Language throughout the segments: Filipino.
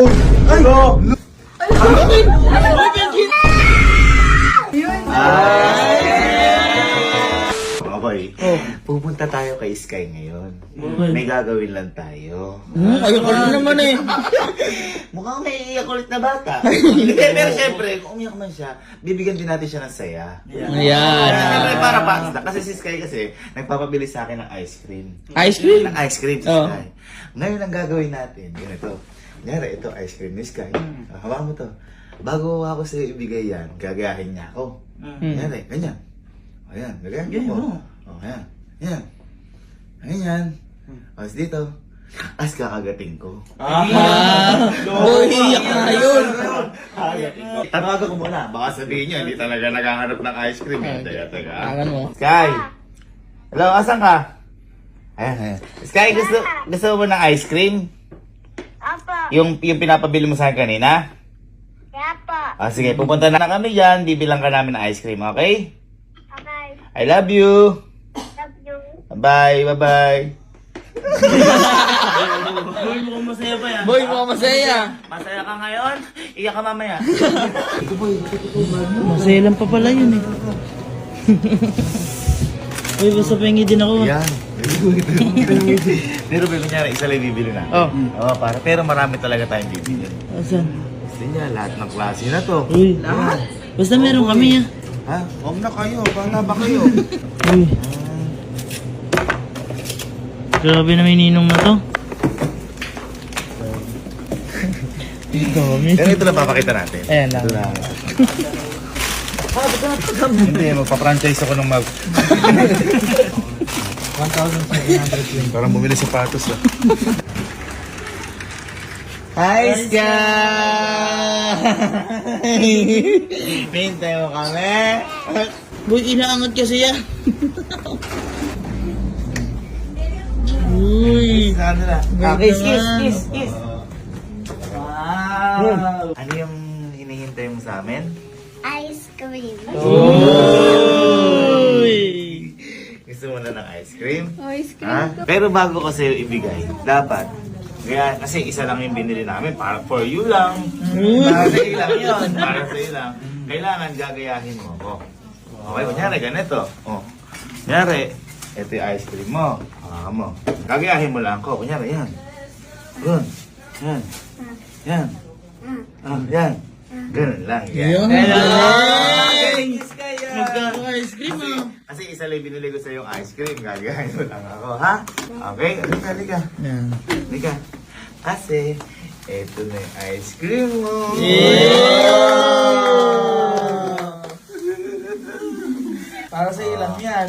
Ay! Okay. Pupunta tayo kay Sky ngayon. May gagawin lang tayo. Ayoko rin naman eh. Mukhang may iiyak ulit na bata. Pero syempre, kung umiyak man siya, bibigyan din natin siya ng saya. Ayan. Syempre para basta. Kasi si Sky kasi, nagpapabili sa akin ng ice cream. Ice cream? Ng ice cream si Oo. Sky. Ngayon ang gagawin natin, ganito. Kunyari, ito ice cream ni Sky. Hawakan mo to. Bago ako sa'yo ibigay yan, gagayahin niya ako. Kunyari, ganyan. Ayan, gagayahin mo. O, ayan. Ayan. Ayan. Tapos dito. As kakagating ko. Iyak na yun. Tanawagan ko muna. Baka sabihin niyo, hindi talaga naghahanap ng ice cream. Teka. Tangan mo. Sky! Hello, asan ka? Ayan. Sky, gusto mo ng ice cream? Apa, Yung pinapabili mo sa akin kanina? apa, Sige, pupunta na kami dyan. Bibilang ka namin ng ice cream, okay? okay, I love you. love you. Bye, bye-bye. Boy, mukhang masaya pa yan. Boy, mukhang masaya. Masaya ka ngayon? Iyak ka mamaya. Masaya lang pa pala yun eh. Uy, basta pengi din ako. Yan. Pero kunyari, isa lang bibili na. Oh. Oo, pero marami talaga tayong bibili. Asan? Gusto niya, lahat ng klase na to. Uy, basta meron kami ah. Ha? Huwag na kayo. Bata ba kayo? Uy. Grabe na may ninong na to. Dami. Pero ito lang papakita natin. Ayan lang. Ito lang. Hindi, magpa-franchise ako ng mag... 1,700 Parang bumili sapatos ah. Hi, Sky! Hintay mo kami. Boy, inaangat kasi yan. Uy. Sa kanila. Kiss. Wow! Ano yung hinihintay mo sa amin? Ice cream. Uy. Gusto mo na ng ice cream? Ice Ha? Pero bago ko sa'yo ibigay, dapat, kaya, kasi isa lang yung binili namin, para for you lang. Para sa'yo lang yun. Para sa'yo lang. Kailangan gagayahin mo ako. Okay, kunyari, ganito. Oh. Kunyari, ito yung ice cream mo. Hawakan mo. Gagayahin mo lang ako. Kunyari, yan. Ganun. Yan. Yan. Yan. Ganun lang. Yan. Magkano ice cream ah. Kasi isa lang binili ko sa yung ice cream. Gagayahin mo lang ako, ha? Okay? Halika. Yan. Halika. Kasi, eto na yung ice cream mo. Para sa ilang yan.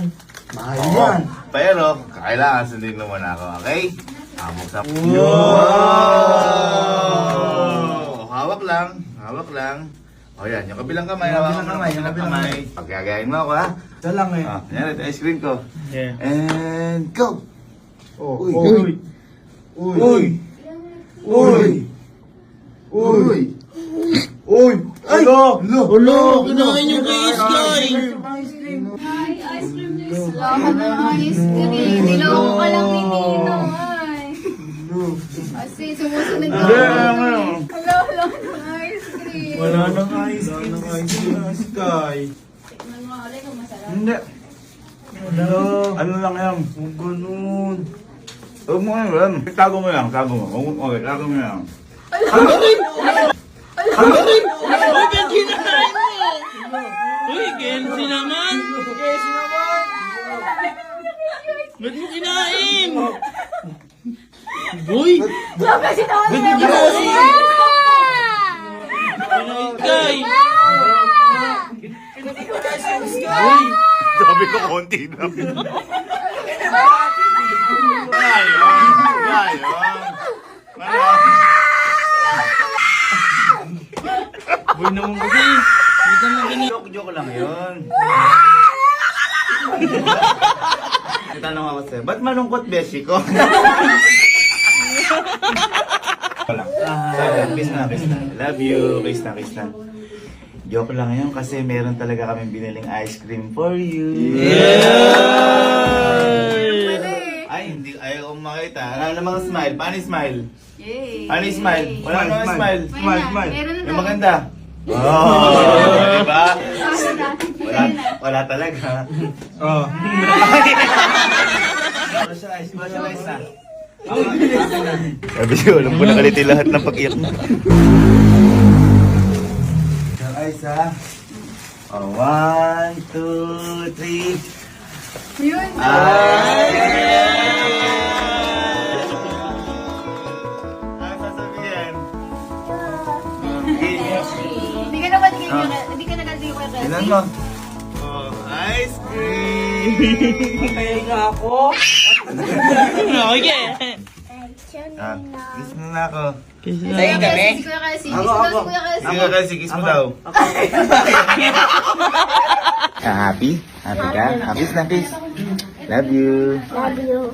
Mahal yan. Pero, kailangan sundin mo muna ako, okay? Amok sa... Wow! Hawak lang. Hawak lang. O yan, yung kabilang kamay. Hawakan mo ng kabilang kamay. Pagkagayahin mo ako, ha? Ito lang eh. Yan, ito ice cream ko. Yeah. And go! Uy. Uy! Uy! Uy! Uy! Uy! Ay! Ulo, kinain yung kay Sky. Ice cream is lahat ng ice cream. Niloko ka lang ni Ninong. Ay. Kasi sumusunod ka. Wala ng ice cream. Wala nang ice cream. Sky. Tikman mo ulit kung masarap. Hindi. Ano lang yan? Huwag ganun. Huwag mo yan. Tago mo lang. Tago mo. Okay, tago mo lang. Uy, Ben, kinain mo. Uy, Kenzie naman. Ba't mo kinain? Boy, Sabi si Tony. ba't mo kinain? Kinain, Sky. Uy, Sabi ko konti na. boy naman kasi. Dito naman kinain. Joke lang yun. Tanong ako sa'yo, ba't malungkot beshi ko? Wala. Kiss na. Love you. Kiss na. Joke lang yun kasi meron talaga kaming biniling ice cream for you. Yeah! Ay, hindi, ayaw kong makita. Wala namang smile. Paano yung smile? Yay! Paano yung smile? Wala namang smile. Smile, smile. Meron na Yung daw. maganda. Oh, diba? Wala. Wala talaga. Oh. Socialize na. Sabi siya, alam ko nakaliti lahat ng pag-iyak mo. Guys, ha? Oh, 1, 2, 3. Yun. Ano sasabihin? Hindi ka naman hindi ka nagaliw ka kasi. Tingnan mo. Oh, ice cream! Pahinga ako. Okay. Ah, kiss mo na ako. Sa'yo kami? Si Kuya Kasi. Kiss mo daw si Kuya Kasi. Sige kasi, kiss mo daw. Happy? Happy ka? Kiss na kiss. Love you. Love you.